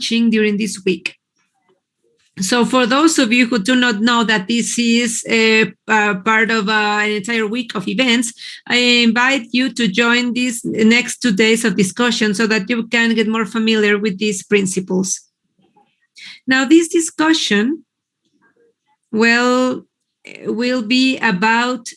launching during this week. So for those of you who do not know that this is a part of an entire week of events, I invite you to join these next 2 days of discussion so that you can get more familiar with these principles. Now, this discussion, will be about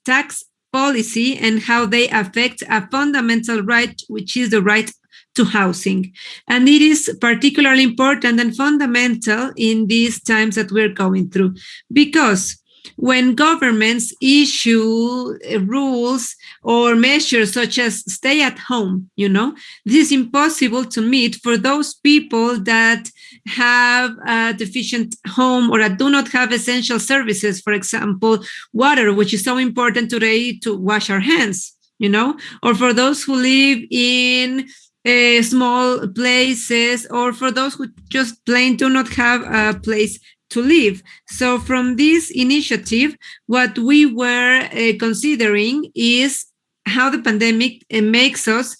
tax policy and how they affect a fundamental right, which is the right to housing. And it is particularly important and fundamental in these times that we're going through, because when governments issue rules or measures such as stay at home, this is impossible to meet for those people that have a deficient home or that do not have essential services, for example, water, which is so important today to wash our hands, or for those who live in small places, or for those who just plain do not have a place to live. So from this initiative, what we were considering is how the pandemic makes us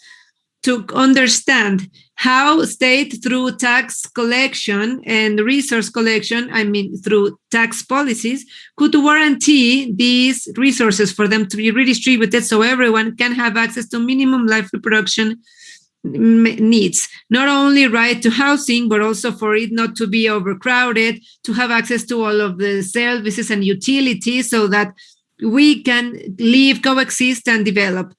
to understand how state through tax collection and resource collection, through tax policies, could guarantee these resources for them to be redistributed so everyone can have access to minimum life reproduction needs, not only right to housing, but also for it not to be overcrowded, to have access to all of the services and utilities so that we can live, coexist, and develop.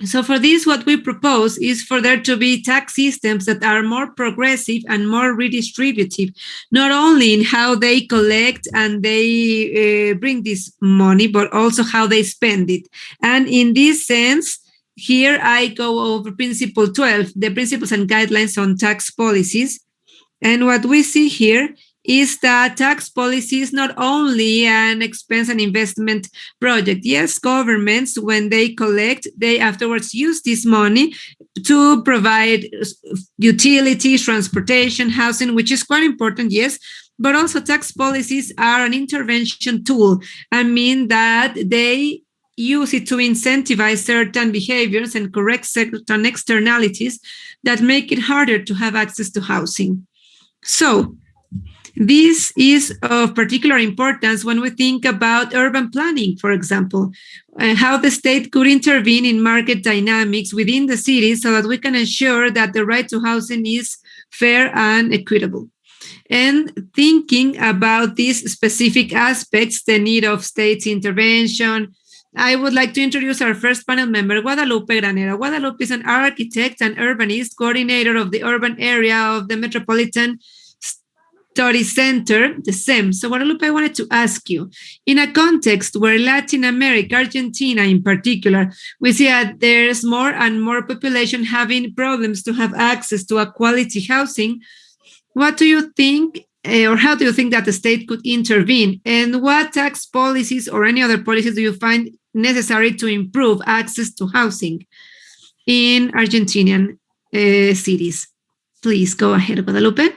So for this, what we propose is for there to be tax systems that are more progressive and more redistributive, not only in how they collect and they bring this money, but also how they spend it. And in this sense, here I go over Principle 12, the principles and guidelines on tax policies. And what we see here is that tax policy is not only an expense and investment project. Yes, governments, when they collect, they afterwards use this money to provide utilities, transportation, housing, which is quite important, yes. But also tax policies are an intervention tool. That they use it to incentivize certain behaviors and correct certain externalities that make it harder to have access to housing. So this is of particular importance when we think about urban planning, for example, how the state could intervene in market dynamics within the cities so that we can ensure that the right to housing is fair and equitable. And thinking about these specific aspects, the need of state intervention, I would like to introduce our first panel member, Guadalupe Granero. Guadalupe is an architect and urbanist, coordinator of the urban area of the Metropolitan Study Center, the SEM. So Guadalupe, I wanted to ask you, in a context where Latin America, Argentina in particular, we see that there's more and more population having problems to have access to a quality housing, what do you think, or how do you think that the state could intervene? And what tax policies or any other policies do you find necessary to improve access to housing in Argentinian cities? Please go ahead, Guadalupe.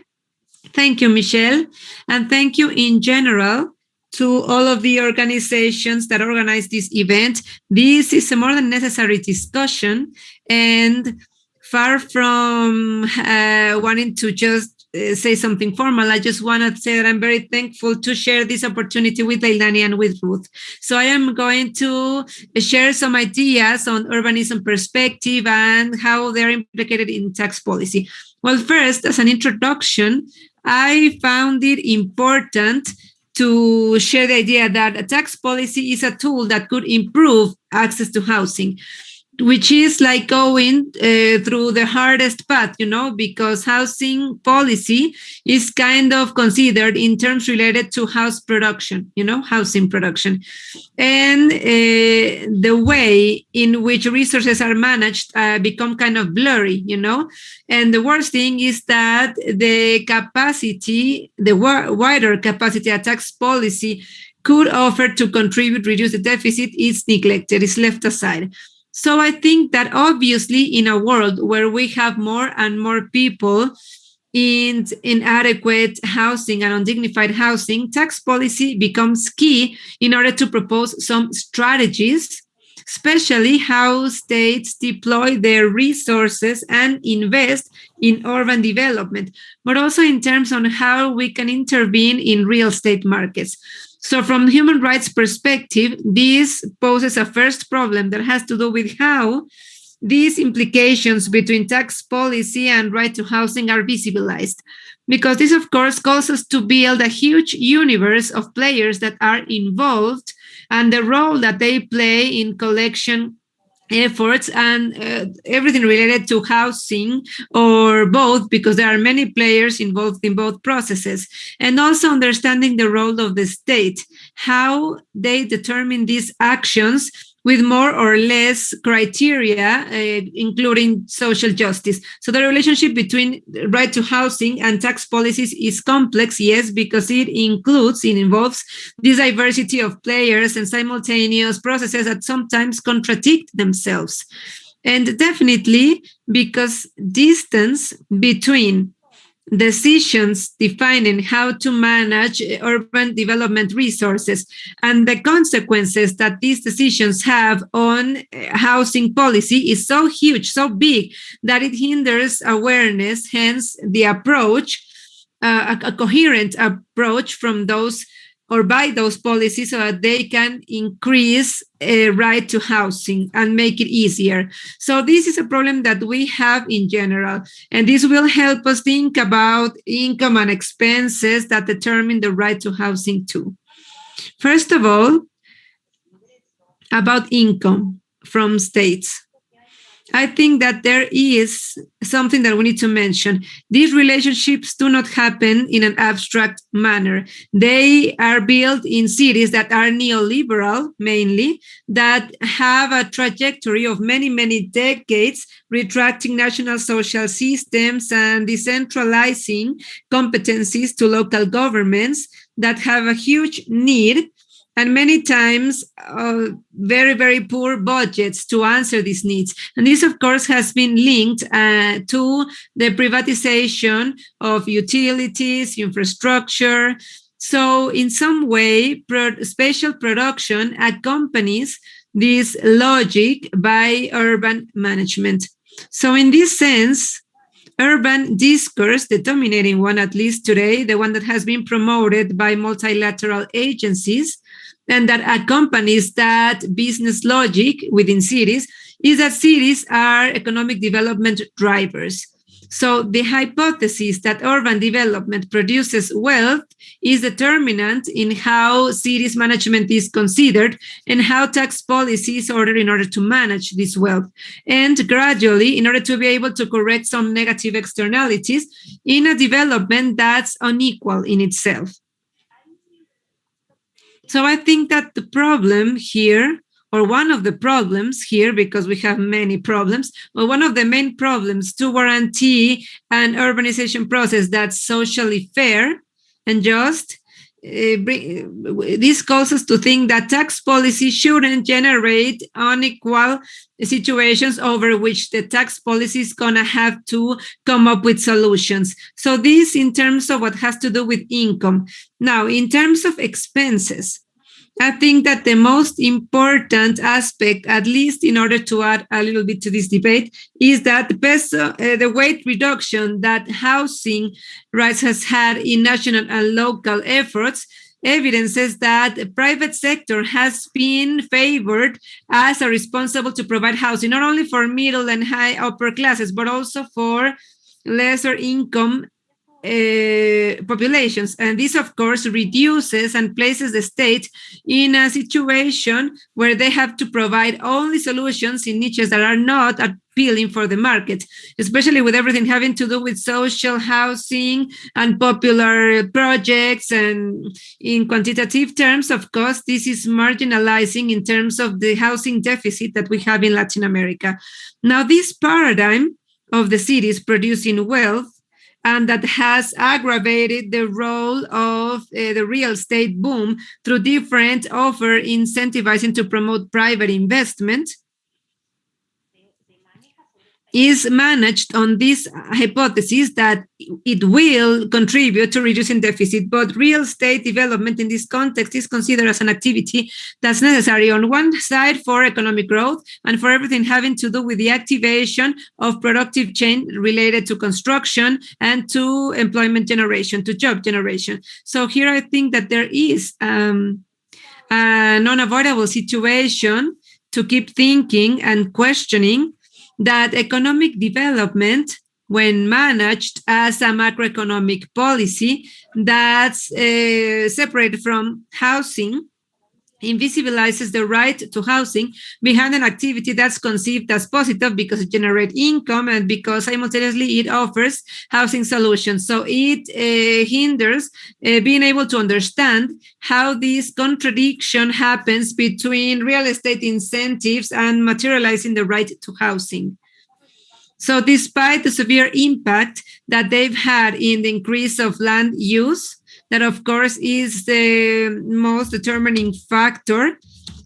Thank you, Michelle. And thank you in general to all of the organizations that organize this event. This is a more than necessary discussion, and far from wanting to just say something formal, I just want to say that I'm very thankful to share this opportunity with Leilani and with Ruth. So I am going to share some ideas on urbanism perspective and how they're implicated in tax policy. Well, first, as an introduction, I found it important to share the idea that a tax policy is a tool that could improve access to housing, which is like going through the hardest path, because housing policy is kind of considered in terms related to house production, housing production. And the way in which resources are managed become kind of blurry, And the worst thing is that the capacity, the wider capacity a tax policy could offer to contribute, reduce the deficit is neglected, is left aside. So I think that obviously in a world where we have more and more people in inadequate housing and undignified housing, tax policy becomes key in order to propose some strategies especially how states deploy their resources and invest in urban development, but also in terms on how we can intervene in real estate markets. So from human rights perspective, this poses a first problem that has to do with how these implications between tax policy and right to housing are visibilized. Because this, of course, calls us to build a huge universe of players that are involved and the role that they play in collection efforts and everything related to housing or both, because there are many players involved in both processes, and also understanding the role of the state, how they determine these actions with more or less criteria, including social justice. So the relationship between right to housing and tax policies is complex, yes, because it involves this diversity of players and simultaneous processes that sometimes contradict themselves. And definitely because distance between decisions defining how to manage urban development resources and the consequences that these decisions have on housing policy is so huge, so big, that it hinders awareness, hence the approach, a coherent approach from those or by those policies so that they can increase a right to housing and make it easier. So this is a problem that we have in general, and this will help us think about income and expenses that determine the right to housing too. First of all, about income from states. I think that there is something that we need to mention. These relationships do not happen in an abstract manner. They are built in cities that are neoliberal, mainly, that have a trajectory of many, many decades, retracting national social systems and decentralizing competencies to local governments that have a huge need and many times very, very poor budgets to answer these needs. And this, of course, has been linked to the privatization of utilities, infrastructure. So in some way, spatial production accompanies this logic by urban management. So in this sense, urban discourse, the dominating one, at least today, the one that has been promoted by multilateral agencies, and that accompanies that business logic within cities, is that cities are economic development drivers. So the hypothesis that urban development produces wealth is determinant in how cities management is considered and how tax policy is ordered in order to manage this wealth. And gradually, in order to be able to correct some negative externalities in a development that's unequal in itself. So I think that the problem here, or one of the problems here, because we have many problems, but one of the main problems to guarantee an urbanization process that's socially fair and just, this calls us to think that tax policy shouldn't generate unequal situations over which the tax policy is going to have to come up with solutions. So this in terms of what has to do with income. Now, in terms of expenses, I think that the most important aspect, at least in order to add a little bit to this debate, is that the weight reduction that housing rights has had in national and local efforts evidences that the private sector has been favored as a responsible to provide housing, not only for middle and high upper classes, but also for lesser income populations. And this, of course, reduces and places the state in a situation where they have to provide only solutions in niches that are not appealing for the market, especially with everything having to do with social housing and popular projects. And in quantitative terms, of course, this is marginalizing in terms of the housing deficit that we have in Latin America. Now, this paradigm of the cities producing wealth and that has aggravated the role of the real estate boom through different offers incentivizing to promote private investment, is managed on this hypothesis that it will contribute to reducing deficit, but real estate development in this context is considered as an activity that's necessary on one side for economic growth and for everything having to do with the activation of productive chain related to construction and to employment generation, to job generation. So here I think that there is an unavoidable situation to keep thinking and questioning that economic development, when managed as a macroeconomic policy that's separated from housing, invisibilizes the right to housing behind an activity that's conceived as positive because it generates income and because simultaneously it offers housing solutions. So it hinders being able to understand how this contradiction happens between real estate incentives and materializing the right to housing. So despite the severe impact that they've had in the increase of land use, that of course is the most determining factor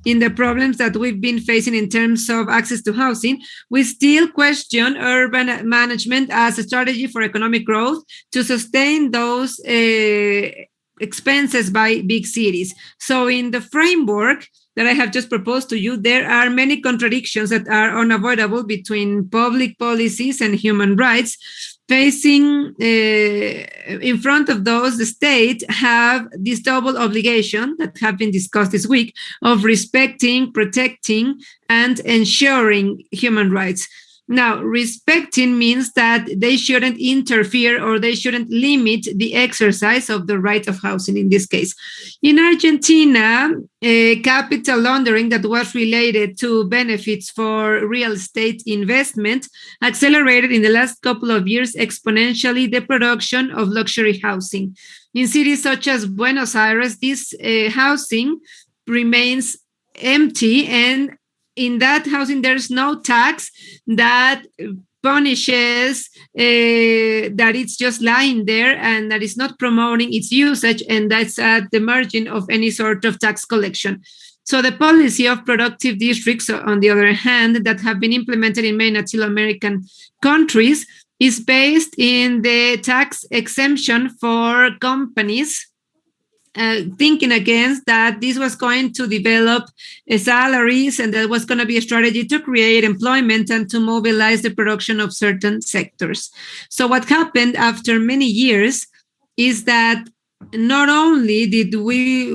in the problems that we've been facing in terms of access to housing, we still question urban management as a strategy for economic growth to sustain those expenses by big cities. So in the framework that I have just proposed to you, there are many contradictions that are unavoidable between public policies and human rights. Facing in front of those, the state have this double obligation that have been discussed this week of respecting, protecting, and ensuring human rights. Now, respecting means that they shouldn't interfere or they shouldn't limit the exercise of the right of housing in this case. In Argentina, capital laundering that was related to benefits for real estate investment accelerated in the last couple of years exponentially the production of luxury housing. In cities such as Buenos Aires, this housing remains empty, and in that housing, there's no tax that punishes that it's just lying there and that is not promoting its usage, and that's at the margin of any sort of tax collection. So the policy of productive districts, on the other hand, that have been implemented in many Latin American countries is based in the tax exemption for companies, thinking against that this was going to develop salaries and that was going to be a strategy to create employment and to mobilize the production of certain sectors. So what happened after many years is that not only did we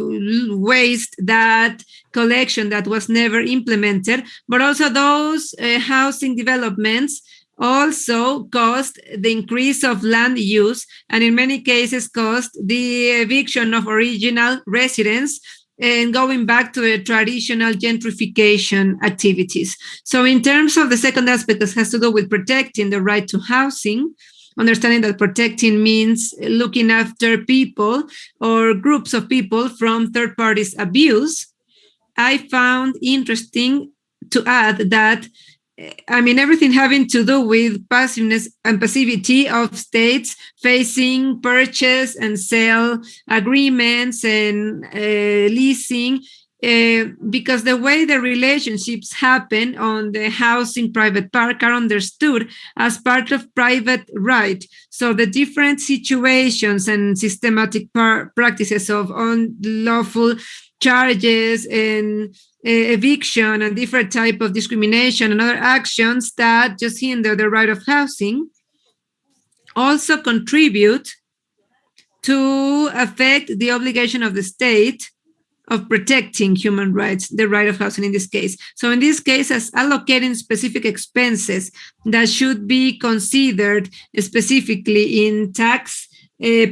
waste that collection that was never implemented, but also those housing developments also caused the increase of land use and in many cases caused the eviction of original residents and going back to the traditional gentrification activities. So in terms of the second aspect that has to do with protecting the right to housing, understanding that protecting means looking after people or groups of people from third parties' abuse, I found interesting to add that everything having to do with passiveness and passivity of states facing purchase and sale agreements and leasing, because the way the relationships happen on the housing private park are understood as part of private right. So the different situations and systematic practices of unlawful charges and eviction and different type of discrimination and other actions that just hinder the right of housing also contribute to affect the obligation of the state of protecting human rights, the right of housing in this case. So in this case, as allocating specific expenses that should be considered specifically in tax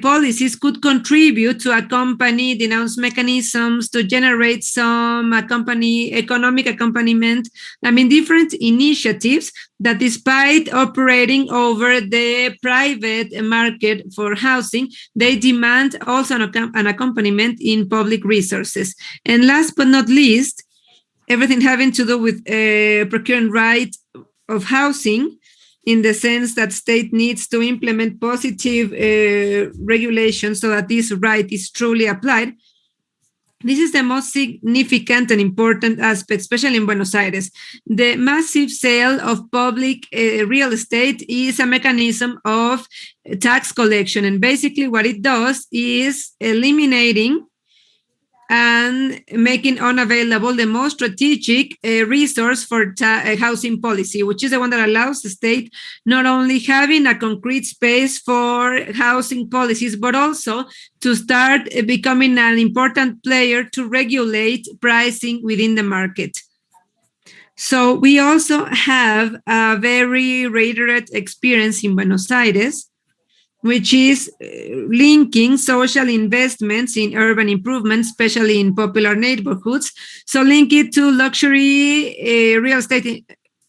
policies could contribute to accompany denounce mechanisms to generate some economic accompaniment. Different initiatives that despite operating over the private market for housing, they demand also an accompaniment in public resources. And last but not least, everything having to do with procuring right of housing, in the sense that state needs to implement positive regulations so that this right is truly applied. This is the most significant and important aspect, especially in Buenos Aires. The massive sale of public real estate is a mechanism of tax collection. And basically what it does is eliminating and making unavailable the most strategic resource for housing policy, which is the one that allows the state not only having a concrete space for housing policies, but also to start becoming an important player to regulate pricing within the market. So we also have a very reiterate experience in Buenos Aires, which is linking social investments in urban improvements, especially in popular neighborhoods. So link it to luxury real estate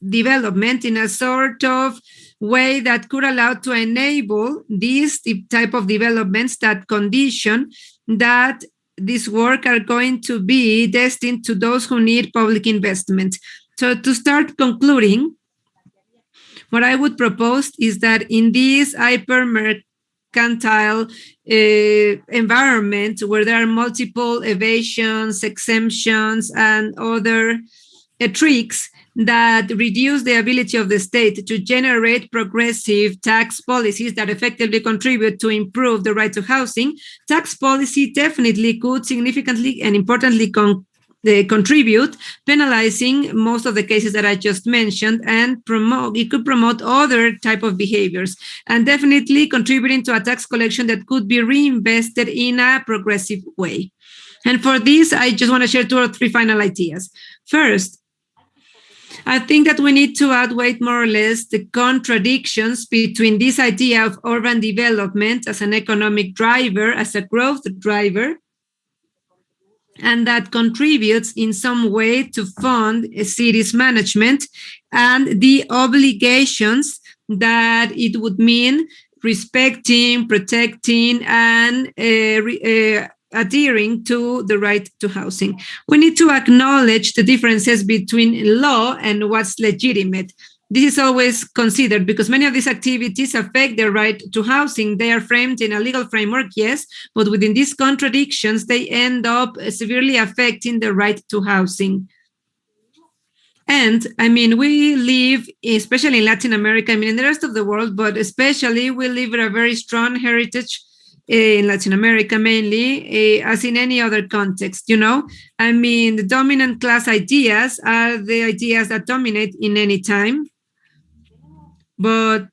development in a sort of way that could allow to enable these type of developments that condition that this work are going to be destined to those who need public investment. So to start concluding, what I would propose is that in this hyper-mercantile environment where there are multiple evasions, exemptions, and other tricks that reduce the ability of the state to generate progressive tax policies that effectively contribute to improve the right to housing, tax policy definitely could significantly and importantly contribute, penalizing most of the cases that I just mentioned, and it could promote other type of behaviors, and definitely contributing to a tax collection that could be reinvested in a progressive way. And for this, I just want to share 2 or 3 final ideas. First, I think that we need to outweigh more or less the contradictions between this idea of urban development as an economic driver, as a growth driver, and that contributes in some way to fund a city's management, and the obligations that it would mean respecting, protecting, and adhering to the right to housing. We need to acknowledge the differences between law and what's legitimate. This is always considered because many of these activities affect the right to housing. They are framed in a legal framework, yes, but within these contradictions, they end up severely affecting the right to housing. And I mean, we live, especially in Latin America, I mean, in the rest of the world, but especially we live with a very strong heritage in Latin America, mainly, as in any other context, you know? I mean, the dominant class ideas are the ideas that dominate in any time. But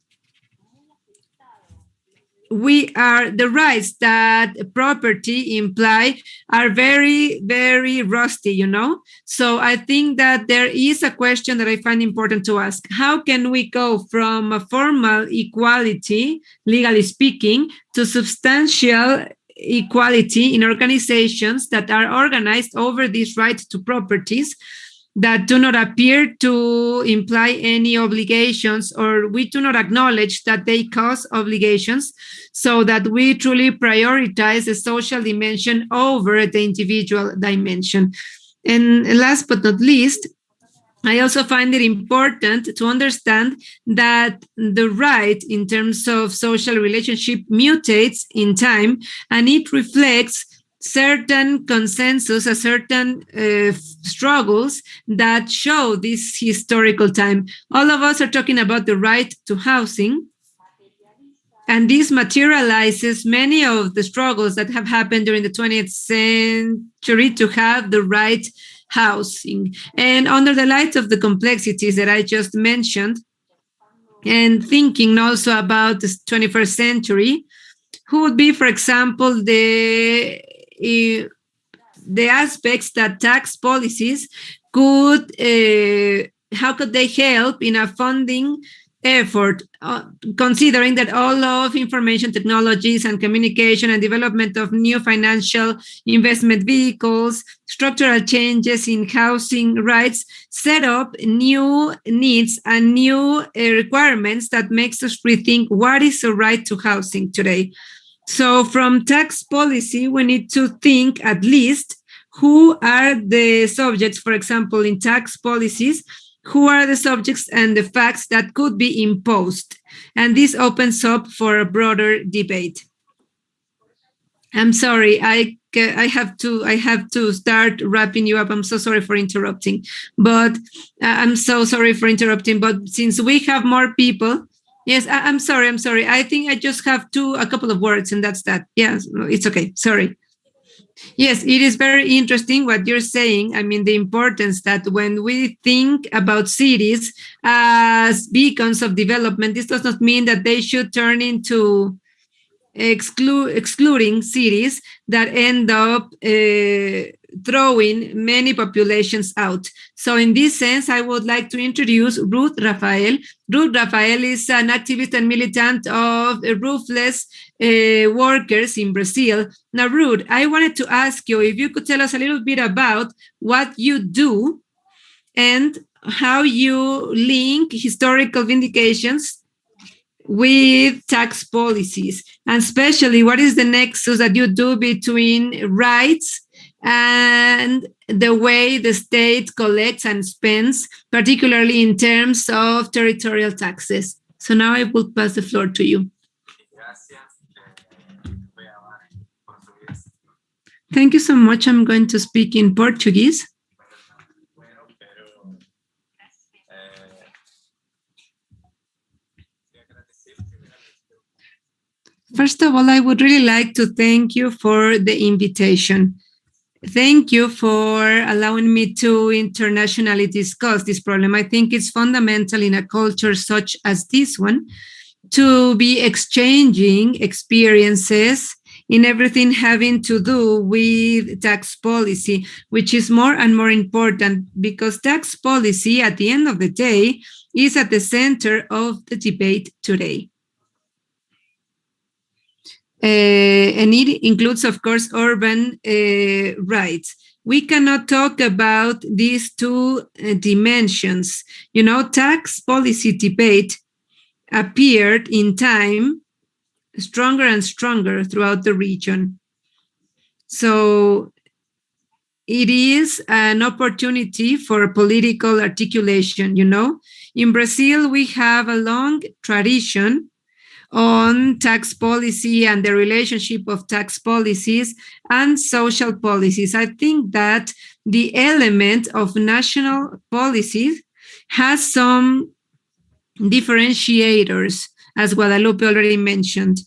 the rights that property imply are very, very rusty, you know? So I think that there is a question that I find important to ask. How can we go from a formal equality, legally speaking, to substantial equality in organizations that are organized over this right to properties that do not appear to imply any obligations, or we do not acknowledge that they cause obligations, so that we truly prioritize the social dimension over the individual dimension. And last but not least, I also find it important to understand that the right in terms of social relationship mutates in time, and it reflects certain consensus, a certain struggles that show this historical time. All of us are talking about the right to housing, and this materializes many of the struggles that have happened during the 20th century to have the right housing. And under the light of the complexities that I just mentioned, and thinking also about the 21st century, who would be, for example, the aspects that tax policies could, how could they help in a funding effort, considering that all of information technologies and communication and development of new financial investment vehicles, structural changes in housing rights, set up new needs and new requirements that makes us rethink what is a right to housing today. So from tax policy, we need to think at least who are the subjects, for example, in tax policies, who are the subjects and the facts that could be imposed. And this opens up for a broader debate. I'm sorry. I have to start wrapping you up. I'm so sorry for interrupting, but I'm so sorry for interrupting. But since we have more people, yes, I'm sorry. I'm sorry. I think I just have a couple of words, and that's that. Yes, it's okay. Sorry. Yes, it is very interesting what you're saying. I mean, the importance that when we think about cities as beacons of development, this does not mean that they should turn into excluding cities that end up throwing many populations out. So in this sense, I would like to introduce Rud Rafael. Rud Rafael is an activist and militant of roofless workers in Brazil. Now, Rud, I wanted to ask you if you could tell us a little bit about what you do and how you link historical vindications with tax policies, and especially what is the nexus that you do between rights and the way the state collects and spends, particularly in terms of territorial taxes. So now I will pass the floor to you. Thank you so much. I'm going to speak in Portuguese. First of all, I would really like to thank you for the invitation. Thank you for allowing me to internationally discuss this problem. I think it's fundamental in a culture such as this one to be exchanging experiences in everything having to do with tax policy, which is more and more important because tax policy, at the end of the day, is at the center of the debate today. And it includes, of course, urban rights. We cannot talk about these two dimensions. You know, tax policy debate appeared in time stronger and stronger throughout the region. So it is an opportunity for political articulation, you know. In Brazil, we have a long tradition on tax policy and the relationship of tax policies and social policies. I think that the element of national policies has some differentiators, as Guadalupe already mentioned.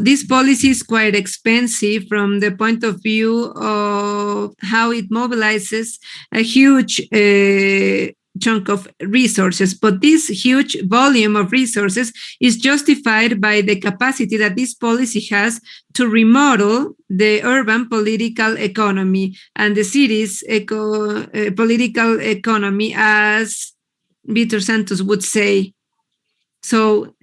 This policy is quite expensive from the point of view of how it mobilizes a huge chunk of resources, but this huge volume of resources is justified by the capacity that this policy has to remodel the urban political economy and the city's political economy, as Vitor Santos would say. So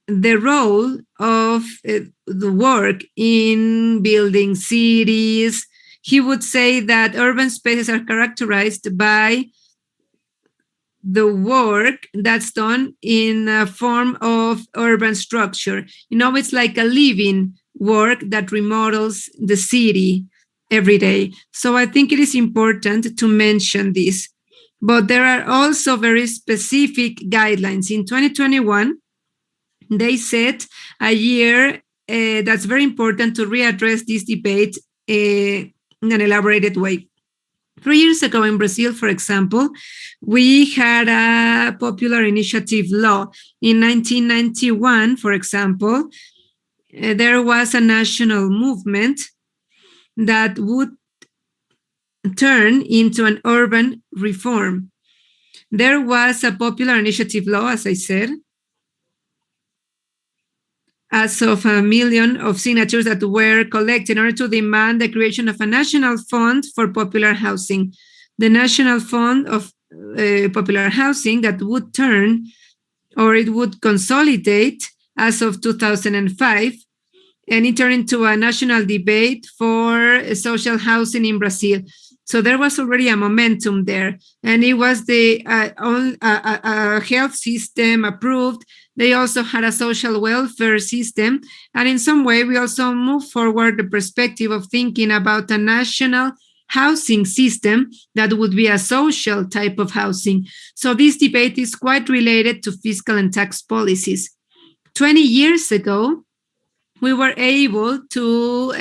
the role of the work in building cities, he would say that urban spaces are characterized by the work that's done in a form of urban structure. You know, it's like a living work that remodels the city every day. So I think it is important to mention this. But there are also very specific guidelines. In 2021, they set a year that's very important to readdress this debate in an elaborated way. 3 years ago in Brazil, for example, we had a popular initiative law. In 1991, for example, there was a national movement that would turn into an urban reform. There was a popular initiative law, as I said, as of 1 million of signatures that were collected in order to demand the creation of a national fund for popular housing. The National Fund of Popular Housing that would turn, or it would consolidate as of 2005, and it turned into a national debate for social housing in Brazil. So there was already a momentum there, and it was the health system approved. They also had a social welfare system. And in some way, we also moved forward the perspective of thinking about a national housing system that would be a social type of housing. So this debate is quite related to fiscal and tax policies. 20 years ago, we were able to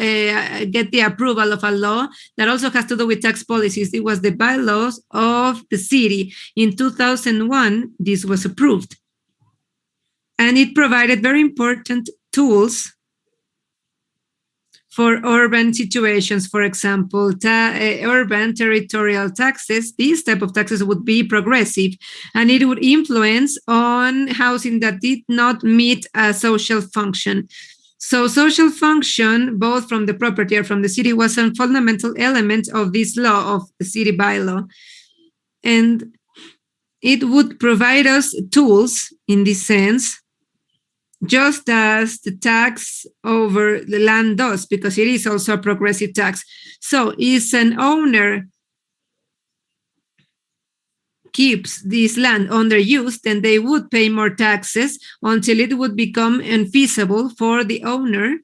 get the approval of a law that also has to do with tax policies. It was the bylaws of the city. In 2001, this was approved. And it provided very important tools for urban situations. For example, urban territorial taxes. These type of taxes would be progressive, and it would influence on housing that did not meet a social function. So social function, both from the property or from the city, was a fundamental element of this law, of the city bylaw. And it would provide us tools in this sense, just as the tax over the land does, because it is also a progressive tax. So if an owner keeps this land underused, then they would pay more taxes until it would become unfeasible for the owner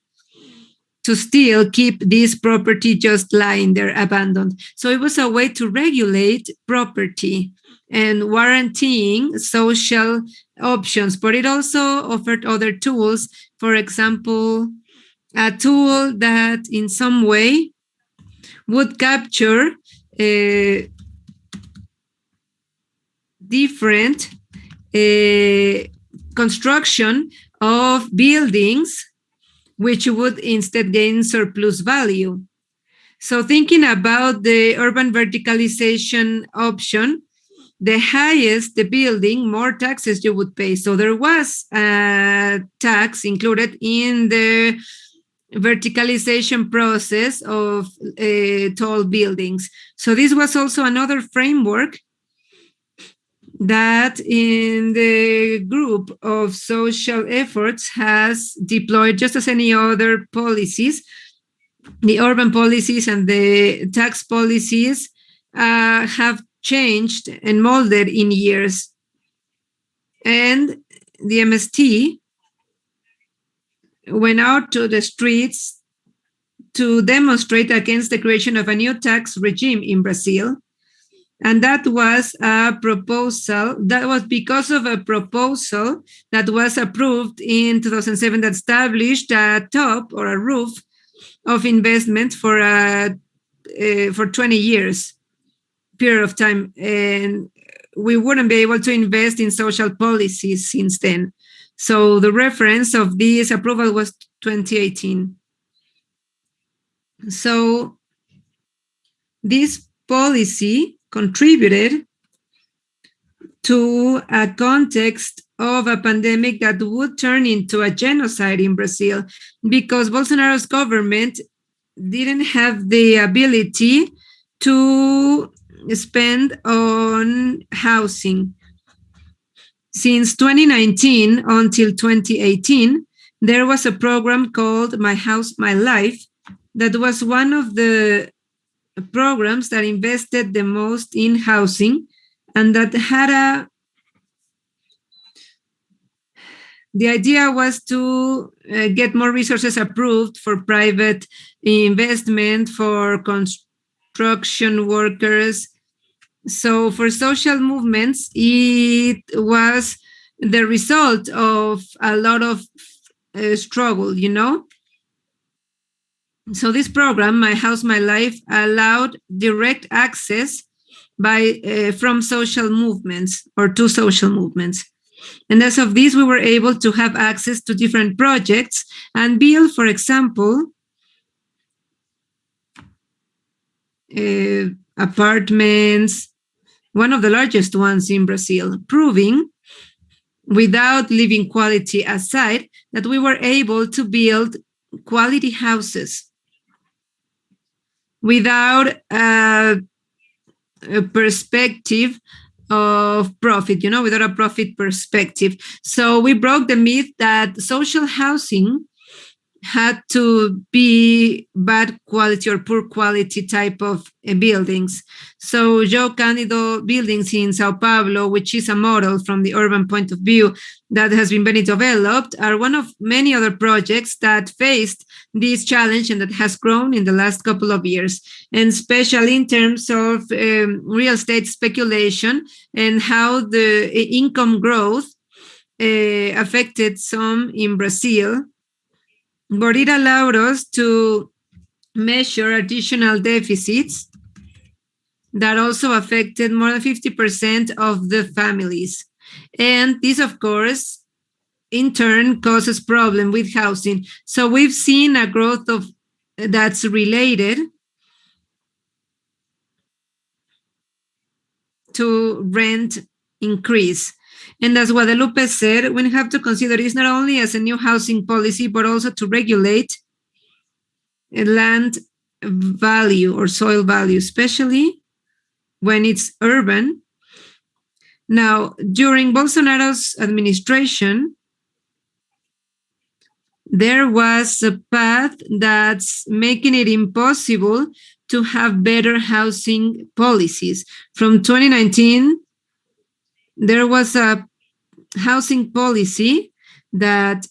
to still keep this property just lying there abandoned. So it was a way to regulate property and guaranteeing social options, but it also offered other tools. For example, a tool that in some way would capture different construction of buildings, which would instead gain surplus value. So thinking about the urban verticalization option, the highest the building, more taxes you would pay. So there was a tax included in the verticalization process of tall buildings. So this was also another framework that in the group of social efforts has deployed, just as any other policies, the urban policies and the tax policies have changed and molded in years. And the MST went out to the streets to demonstrate against the creation of a new tax regime in Brazil. And that was a proposal, that was because of a proposal that was approved in 2007 that established a top or a roof of investment for 20 years period of time. And we wouldn't be able to invest in social policies since then. So the reference of this approval was 2018. So this policy contributed to a context of a pandemic that would turn into a genocide in Brazil, because Bolsonaro's government didn't have the ability to spend on housing. Since 2019 until 2018, there was a program called My House, My Life that was one of the programs that invested the most in housing, and that had the idea was to get more resources approved for private investment, for construction workers. So for social movements, it was the result of a lot of struggle, you know? So this program, My House, My Life, allowed direct access from social movements or to social movements. And as of this, we were able to have access to different projects and build, for example, apartments, one of the largest ones in Brazil, proving, without living quality aside, that we were able to build quality houses without a perspective of profit, you know, without a profit perspective. So we broke the myth that social housing had to be bad quality or poor quality type of buildings. So João Cândido buildings in Sao Paulo, which is a model from the urban point of view that has been very developed, are one of many other projects that faced this challenge and that has grown in the last couple of years, and especially in terms of real estate speculation and how the income growth affected some in Brazil. but it allowed us to measure additional deficits that also affected more than 50% of the families. And this, of course, in turn causes problem with housing. So we've seen a growth of that's related to rent increase. And as Guadalupe said, we have to consider this not only as a new housing policy, but also to regulate land value or soil value, especially when it's urban. Now, during Bolsonaro's administration, there was a path that's making it impossible to have better housing policies. From 2019, there was a housing policy that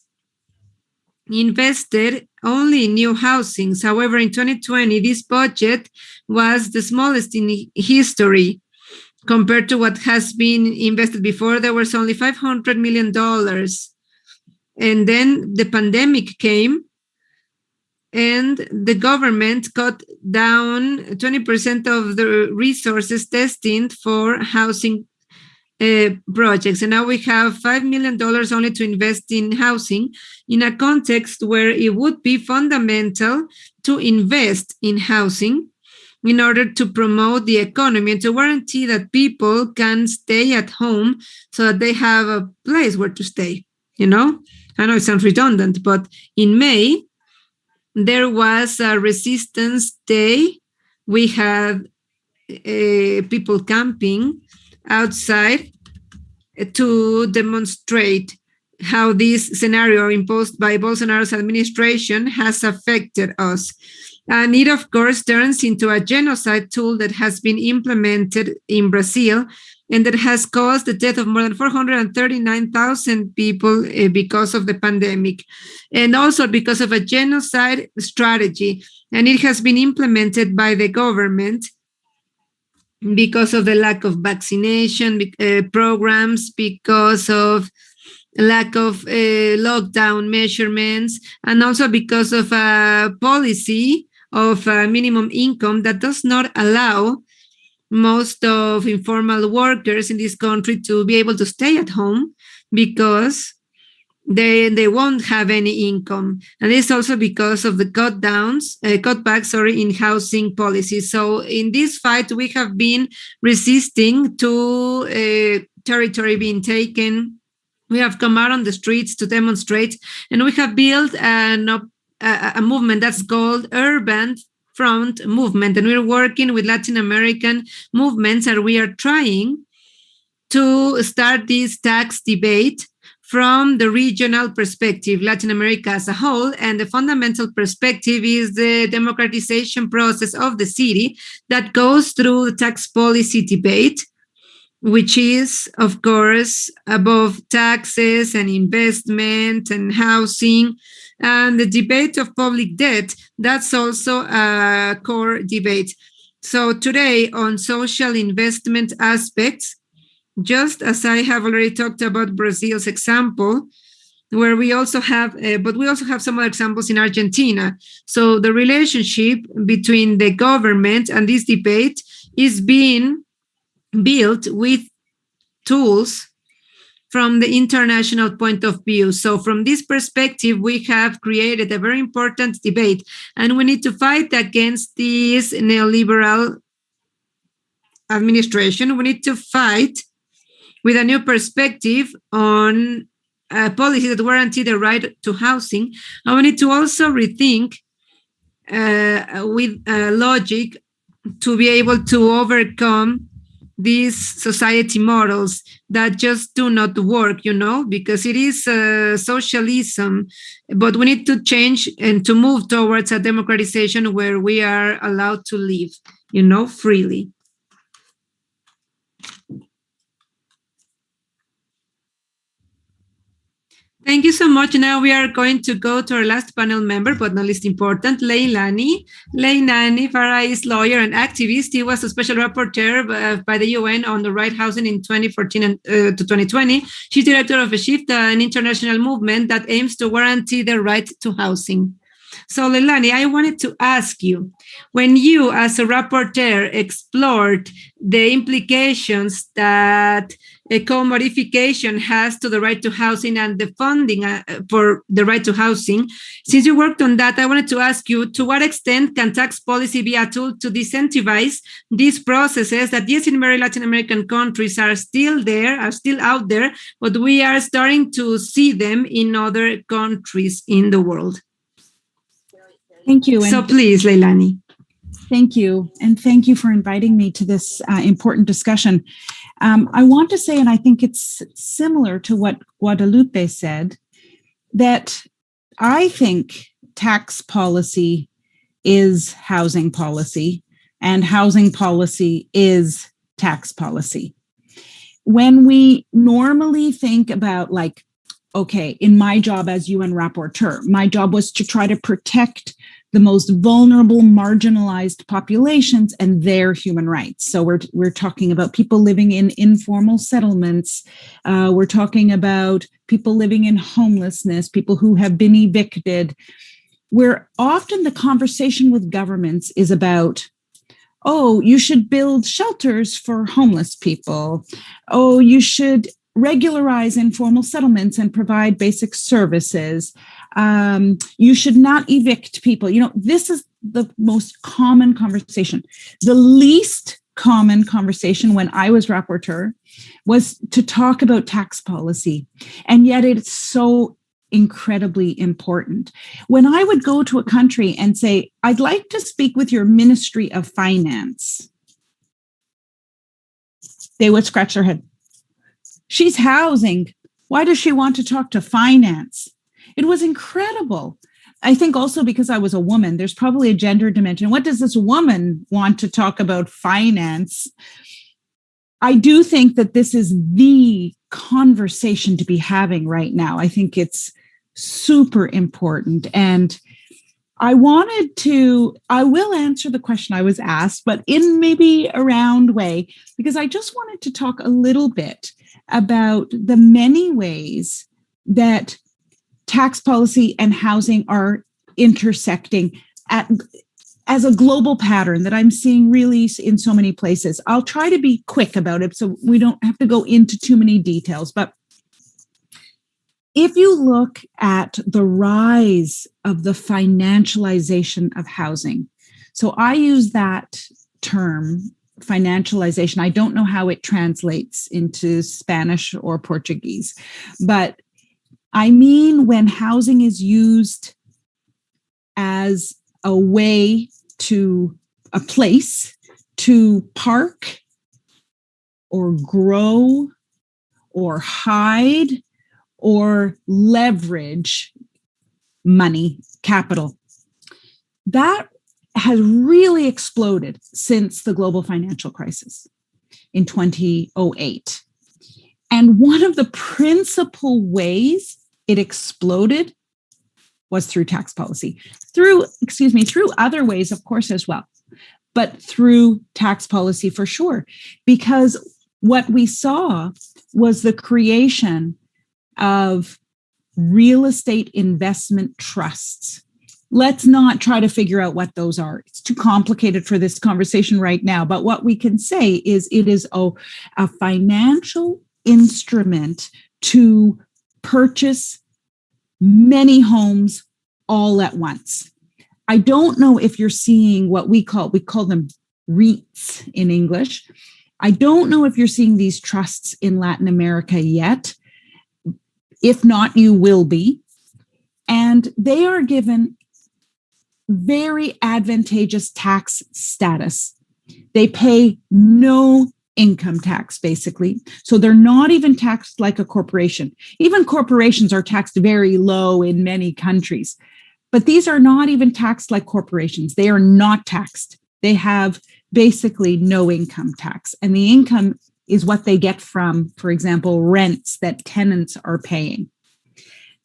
invested only in new housings. However, in 2020, this budget was the smallest in history compared to what has been invested before. There was only $500 million. And then the pandemic came, and the government cut down 20% of the resources destined for housing projects. And now we have $5 million only to invest in housing in a context where it would be fundamental to invest in housing in order to promote the economy and to guarantee that people can stay at home so that they have a place where to stay. I know it sounds redundant, but in May, there was a resistance day. We had people camping outside to demonstrate how this scenario imposed by Bolsonaro's administration has affected us. And it, of course, turns into a genocide tool that has been implemented in Brazil and that has caused the death of more than 439,000 people because of the pandemic, and also because of a genocide strategy. And it has been implemented by the government because of the lack of vaccination programs, because of lack of lockdown measurements, and also because of a policy of minimum income that does not allow most of informal workers in this country to be able to stay at home because they won't have any income. And it's also because of the cutbacks in housing policies. So in this fight, we have been resisting to territory being taken. We have come out on the streets to demonstrate, and we have built a movement that's called Urban Front Movement. And we're working with Latin American movements, and we are trying to start this tax debate from the regional perspective, Latin America as a whole. And the fundamental perspective is the democratization process of the city that goes through the tax policy debate, which is, of course, above taxes and investment and housing. And the debate of public debt, that's also a core debate. So today, on social investment aspects, just as I have already talked about Brazil's example, where we also have, but we also have some other examples in Argentina. So the relationship between the government and this debate is being built with tools from the international point of view. So from this perspective, we have created a very important debate, and we need to fight against this neoliberal administration. We need to fight with a new perspective on a policy that guarantee the right to housing. And we need to also rethink with logic to be able to overcome these society models that just do not work, because it is socialism, but we need to change and to move towards a democratization where we are allowed to live, freely. Thank you so much. Now we are going to go to our last panel member, but not least important, Leilani. Leilani Farha is lawyer and activist. He was a special rapporteur by the UN on the right housing in 2014 to 2020. She's director of a Shift, an international movement that aims to guarantee the right to housing. So, Leilani, I wanted to ask you, when you, as a rapporteur, explored the implications that a commodification has to the right to housing and the funding for the right to housing, since you worked on that, I wanted to ask you, to what extent can tax policy be a tool to disincentivize these processes that, yes, in many Latin American countries are still there, are still out there, but we are starting to see them in other countries in the world? Thank you. So please, Leilani. Thank you. And thank you for inviting me to this important discussion. I want to say, and I think it's similar to what Guadalupe said, that I think tax policy is housing policy, and housing policy is tax policy. When we normally think about, like, okay, in my job as UN rapporteur, my job was to try to protect the most vulnerable, marginalized populations and their human rights. So we're talking about people living in informal settlements. We're talking about people living in homelessness, people who have been evicted, where often the conversation with governments is about, oh, you should build shelters for homeless people. Oh, you should regularize informal settlements and provide basic services. You should not evict people. You know, this is the most common conversation. The least common conversation when I was rapporteur was to talk about tax policy. And yet it's so incredibly important. When I would go to a country and say, I'd like to speak with your Ministry of Finance, they would scratch their head. She's housing. Why does she want to talk to finance? It was incredible. I think also because I was a woman, there's probably a gender dimension. What does this woman want to talk about finance? I do think that this is the conversation to be having right now. I think it's super important. And I will answer the question I was asked, but in maybe a round way, because I just wanted to talk a little bit about the many ways that tax policy and housing are intersecting as a global pattern that I'm seeing really in so many places. I'll try to be quick about it so we don't have to go into too many details. But if you look at the rise of the financialization of housing, so I use that term, financialization. I don't know how it translates into Spanish or Portuguese, but I mean when housing is used as a place to park or grow or hide or leverage money, capital. That has really exploded since the global financial crisis in 2008. And one of the principal ways it exploded was through tax policy, through other ways, of course, as well, but through tax policy for sure, because what we saw was the creation of real estate investment trusts. Let's not try to figure out what those are. It's too complicated for this conversation right now. But what we can say is it is a financial instrument to purchase many homes all at once. I don't know if you're seeing what we call them REITs in English. I don't know if you're seeing these trusts in Latin America yet. If not, you will be. And they are given very advantageous tax status. They pay no income tax, basically. So they're not even taxed like a corporation. Even corporations are taxed very low in many countries. But these are not even taxed like corporations. They are not taxed. They have basically no income tax. And the income is what they get from, for example, rents that tenants are paying.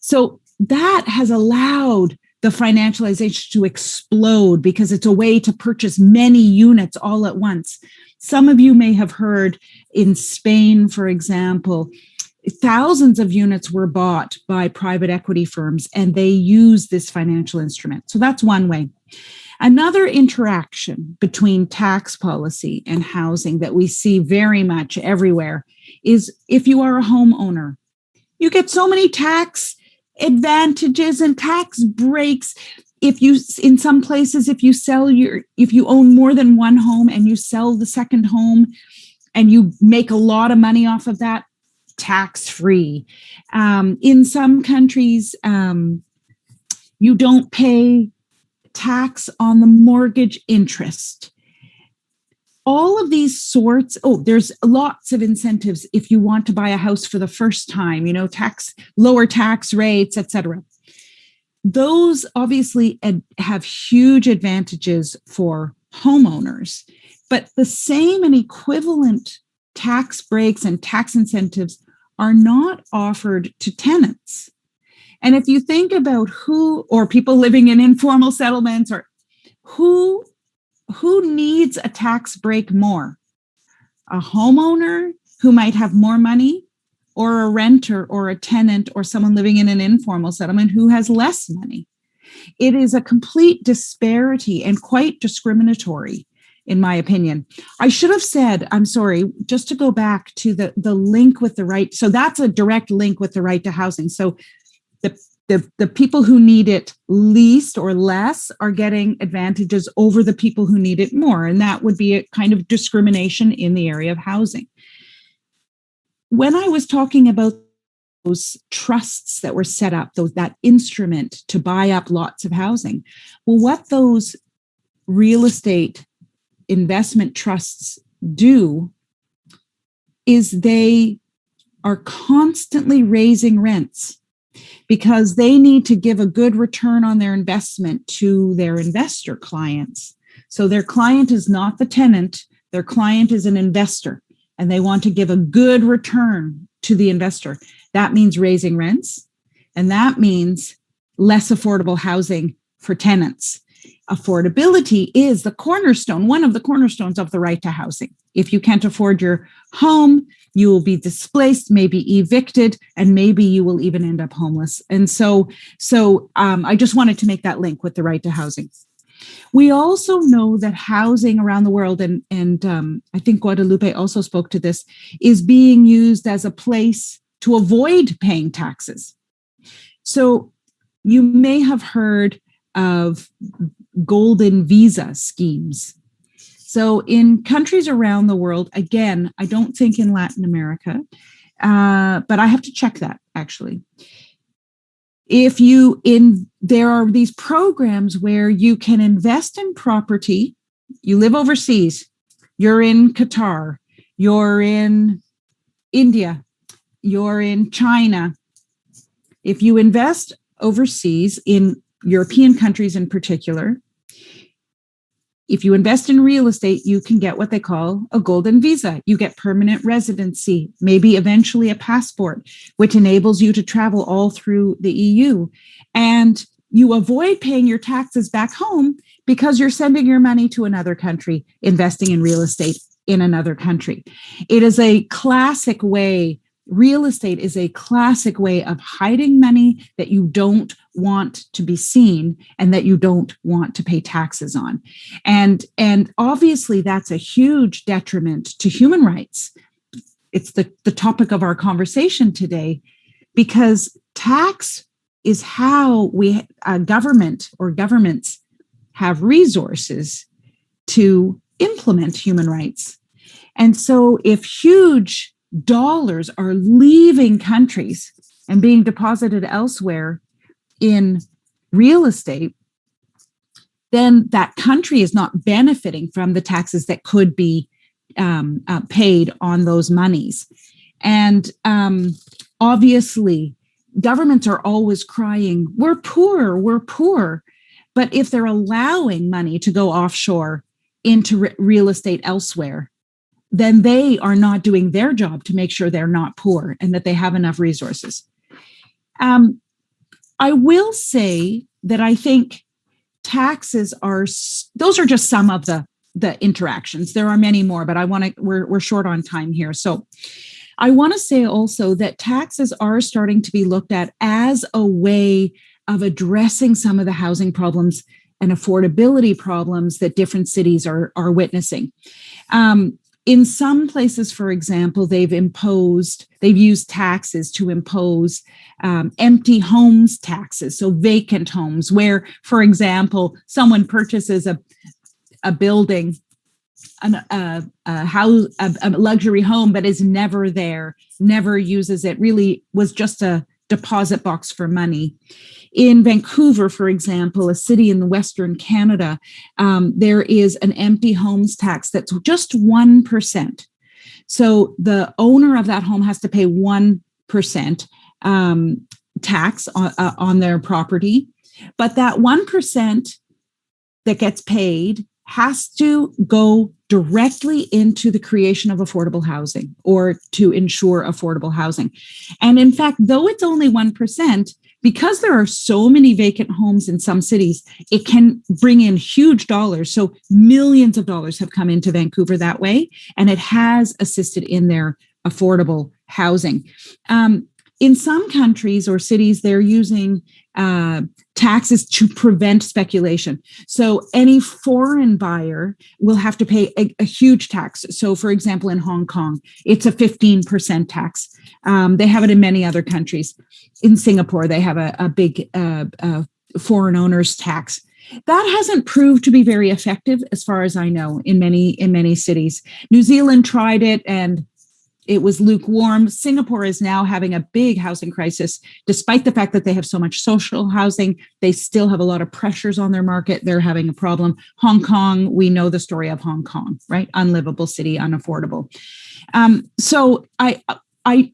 So that has allowed the financialization to explode because it's a way to purchase many units all at once. Some of you may have heard in Spain, for example, thousands of units were bought by private equity firms, and they use this financial instrument. So that's one way. Another interaction between tax policy and housing that we see very much everywhere is if you are a homeowner, you get so many tax advantages and tax breaks. If you, in some places, if you own more than one home and you sell the second home and you make a lot of money off of that, tax-free. In some countries, you don't pay tax on the mortgage interest. All of these sorts, there's lots of incentives if you want to buy a house for the first time, lower tax rates, etc. Those obviously have huge advantages for homeowners, but the same and equivalent tax breaks and tax incentives are not offered to tenants. And if you think about or people living in informal settlements, or who needs a tax break more? A homeowner who might have more money, or a renter or a tenant or someone living in an informal settlement who has less money? It is a complete disparity and quite discriminatory, in my opinion. I should have said, I'm sorry, just to go back to the link with the right. So that's a direct link with the right to housing. So the people who need it least or less are getting advantages over the people who need it more. And that would be a kind of discrimination in the area of housing. When I was talking about those trusts that were set up, that instrument to buy up lots of housing, well, what those real estate investment trusts do is they are constantly raising rents because they need to give a good return on their investment to their investor clients. So their client is not the tenant, their client is an investor, and they want to give a good return to the investor. That means raising rents, and that means less affordable housing for tenants. Affordability is the cornerstone, one of the cornerstones of the right to housing. If you can't afford your home, you will be displaced, maybe evicted, and maybe you will even end up homeless. And so I just wanted to make that link with the right to housing. We also know that housing around the world, and I think Guadalupe also spoke to this, is being used as a place to avoid paying taxes. So you may have heard of golden visa schemes. So in countries around the world, again, I don't think in Latin America, but I have to check that actually. There are these programs where you can invest in property. You live overseas, you're in Qatar, you're in India, you're in China. If you invest overseas in European countries in particular, if you invest in real estate, you can get what they call a golden visa. You get permanent residency, maybe eventually a passport, which enables you to travel all through the EU. And you avoid paying your taxes back home because you're sending your money to another country, investing in real estate in another country. It is a classic way. Real estate is a classic way of hiding money that you don't want to be seen and that you don't want to pay taxes on. And obviously that's a huge detriment to human rights. It's the topic of our conversation today, because tax is how government or governments have resources to implement human rights. And so if huge dollars are leaving countries and being deposited elsewhere in real estate, then that country is not benefiting from the taxes that could be paid on those monies. And obviously, governments are always crying, we're poor. But if they're allowing money to go offshore into real estate elsewhere, then they are not doing their job to make sure they're not poor and that they have enough resources. I will say that I think taxes those are just some of the interactions. There are many more, but we're short on time here. So I want to say also that taxes are starting to be looked at as a way of addressing some of the housing problems and affordability problems that different cities are witnessing. In some places, for example, they've used taxes to impose empty homes taxes, so vacant homes, where, for example, someone purchases a building, a luxury home, but is never there, never uses it, really was just a deposit box for money. In Vancouver, for example, a city in Western Canada, there is an empty homes tax that's just 1%. So the owner of that home has to pay 1% tax on their property. But that 1% that gets paid has to go directly into the creation of affordable housing or to ensure affordable housing. And in fact, though it's only 1%, because there are so many vacant homes in some cities, it can bring in huge dollars. So millions of dollars have come into Vancouver that way, and it has assisted in their affordable housing. In some countries or cities, they're using taxes to prevent speculation. So any foreign buyer will have to pay a huge tax. So, for example, in Hong Kong, it's a 15% tax. They have it in many other countries. In Singapore, they have a big foreign owners tax. That hasn't proved to be very effective, as far as I know, in many cities. New Zealand tried it, and it was lukewarm. Singapore is now having a big housing crisis. Despite the fact that they have so much social housing, they still have a lot of pressures on their market. They're having a problem. Hong Kong, we know the story of Hong Kong, right? Unlivable city, unaffordable. So I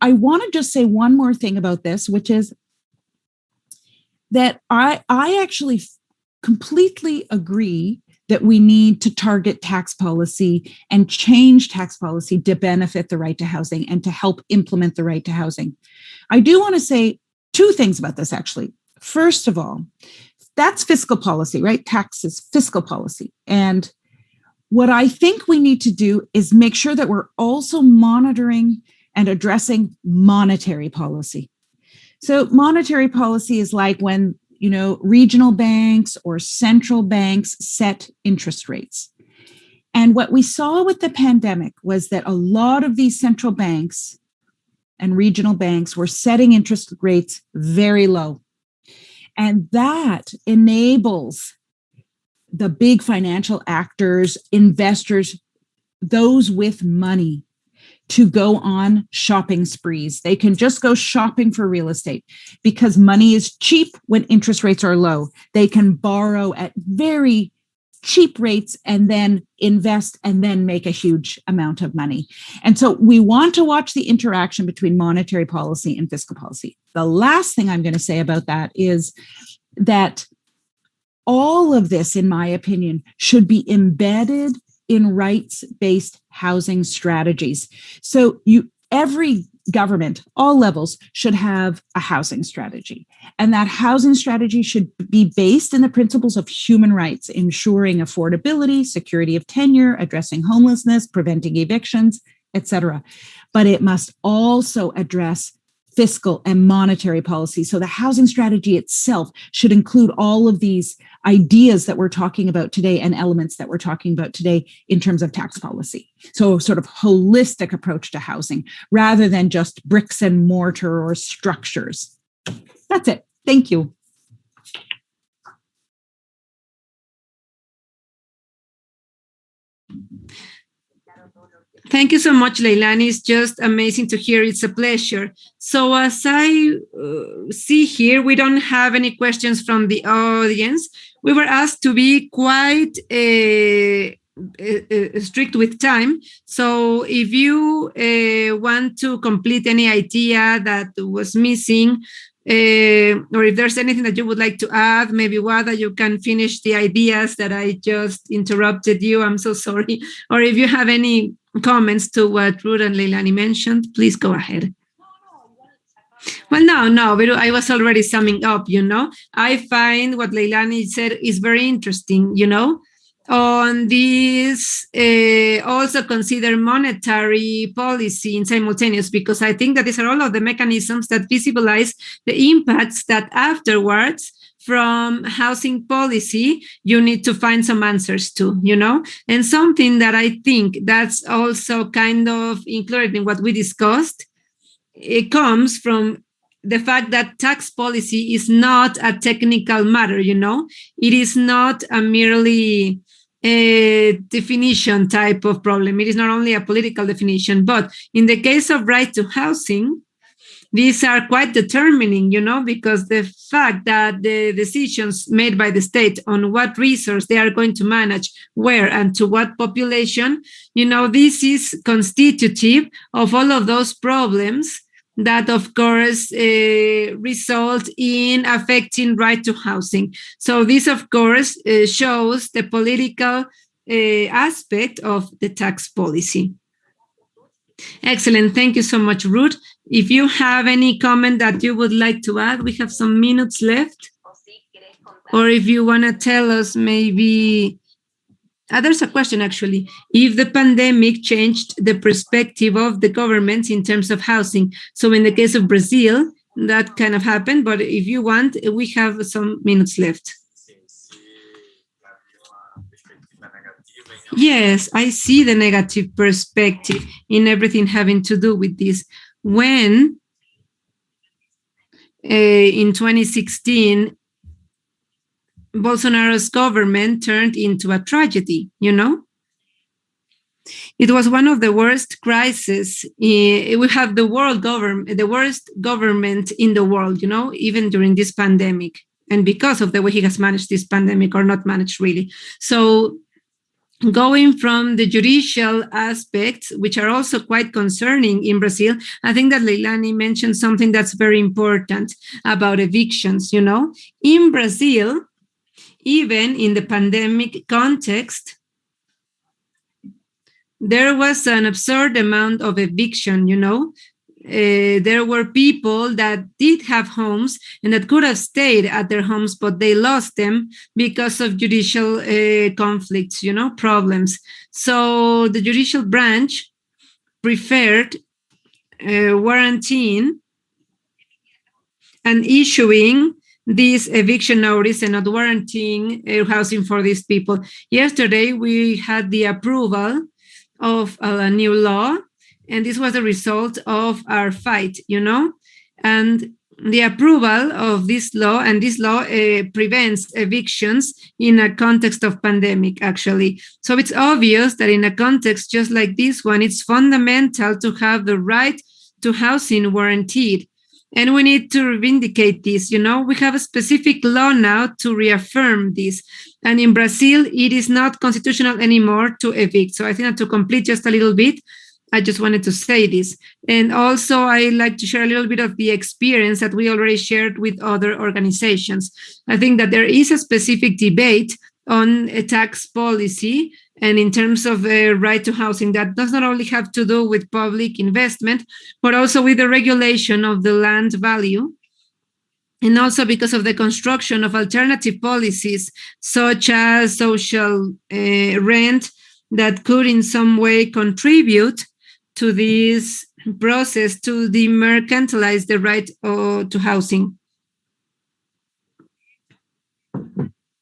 want to just say one more thing about this, which is that I actually completely agree that we need to target tax policy and change tax policy to benefit the right to housing and to help implement the right to housing. I do want to say two things about this, actually. First of all, that's fiscal policy, right? Taxes, fiscal policy. And what I think we need to do is make sure that we're also monitoring and addressing monetary policy. So monetary policy is like when regional banks or central banks set interest rates. And what we saw with the pandemic was that a lot of these central banks and regional banks were setting interest rates very low. And that enables the big financial actors, investors, those with money, to go on shopping sprees. They can just go shopping for real estate because money is cheap when interest rates are low. They can borrow at very cheap rates and then invest and then make a huge amount of money. And so we want to watch the interaction between monetary policy and fiscal policy. The last thing I'm going to say about that is that all of this, in my opinion, should be embedded in rights-based housing strategies. So every government, all levels, should have a housing strategy. And that housing strategy should be based in the principles of human rights, ensuring affordability, security of tenure, addressing homelessness, preventing evictions, etc. But it must also address fiscal and monetary policy. So the housing strategy itself should include all of these ideas that we're talking about today and elements that we're talking about today in terms of tax policy. So sort of holistic approach to housing rather than just bricks and mortar or structures. That's it. Thank you. Thank you so much, Leilani. It's just amazing to hear. It's a pleasure. So as I see here, we don't have any questions from the audience. We were asked to be quite strict with time. So if you want to complete any idea that was missing, or if there's anything that you would like to add, maybe Wada, you can finish the ideas that I just interrupted you. I'm so sorry. Or if you have any comments to what Rud and Leilani mentioned, please go ahead. Well, no, but I was already summing up, I find what Leilani said is very interesting, on this, also consider monetary policy in simultaneous, because I think that these are all of the mechanisms that visibilize the impacts that afterwards from housing policy you need to find some answers to, and something that I think that's also kind of included in what we discussed. It comes from the fact that tax policy is not a technical matter, it is not a merely a definition type of problem. It is not only a political definition, but in the case of right to housing, these are quite determining, because the fact that the decisions made by the state on what resource they are going to manage, where, and to what population, this is constitutive of all of those problems that, of course, result in affecting right to housing. So this, of course, shows the political aspect of the tax policy. Excellent. Thank you so much, Rud. If you have any comment that you would like to add, we have some minutes left. Or if you want to tell us maybe, there's a question actually, if the pandemic changed the perspective of the government in terms of housing. So in the case of Brazil, that kind of happened, but if you want, we have some minutes left. Yes, I see the negative perspective in everything having to do with this. When in 2016, Bolsonaro's government turned into a tragedy, It was one of the worst crises. We have the worst government in the world, even during this pandemic, and because of the way he has managed this pandemic, or not managed really. So going from the judicial aspects, which are also quite concerning in Brazil, I think that Leilani mentioned something that's very important about evictions, In Brazil, even in the pandemic context, there was an absurd amount of eviction, there were people that did have homes and that could have stayed at their homes, but they lost them because of judicial conflicts, problems. So the judicial branch preferred warranting and issuing this eviction notice and not warranting housing for these people. Yesterday, we had the approval of a new law, and this was the result of our fight, and the approval of this law, and this law prevents evictions in a context of pandemic, actually. So it's obvious that in a context just like this one, it's fundamental to have the right to housing guaranteed. And we need to vindicate this, we have a specific law now to reaffirm this. And in Brazil, it is not constitutional anymore to evict. So I think that to complete just a little bit, I just wanted to say this. And also, I like to share a little bit of the experience that we already shared with other organizations. I think that there is a specific debate on a tax policy and in terms of right to housing that does not only have to do with public investment, but also with the regulation of the land value. And also because of the construction of alternative policies, such as social rent, that could in some way contribute to this process to demercantilize the right to housing.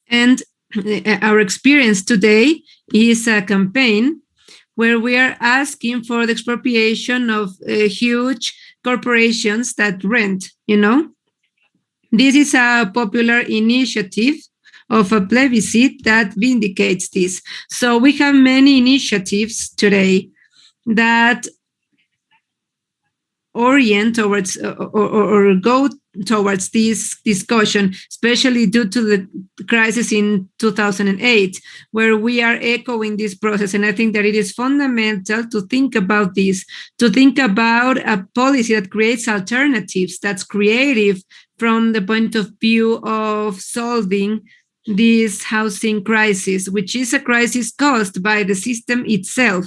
And our experience today is a campaign where we are asking for the expropriation of huge corporations that rent, This is a popular initiative of a plebiscite that vindicates this. So we have many initiatives today that orient towards or go towards this discussion, especially due to the crisis in 2008, where we are echoing this process. And I think that it is fundamental to think about this, to think about a policy that creates alternatives, that's creative from the point of view of solving this housing crisis, which is a crisis caused by the system itself,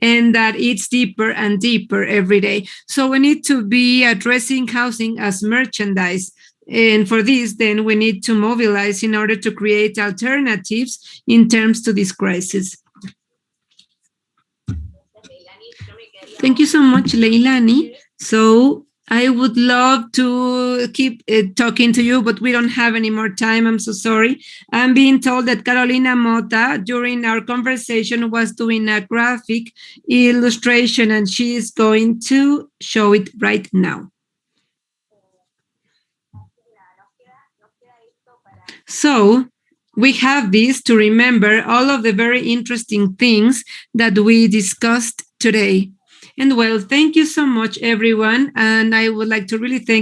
and that it's deeper and deeper every day. So we need to be addressing housing as merchandise. And for this, then we need to mobilize in order to create alternatives in terms to this crisis. Thank you so much, Leilani. So I would love to keep talking to you, but we don't have any more time. I'm so sorry. I'm being told that Carolina Mota, during our conversation, was doing a graphic illustration, and she is going to show it right now. So we have this to remember all of the very interesting things that we discussed today. And well, thank you so much, everyone. And I would like to really thank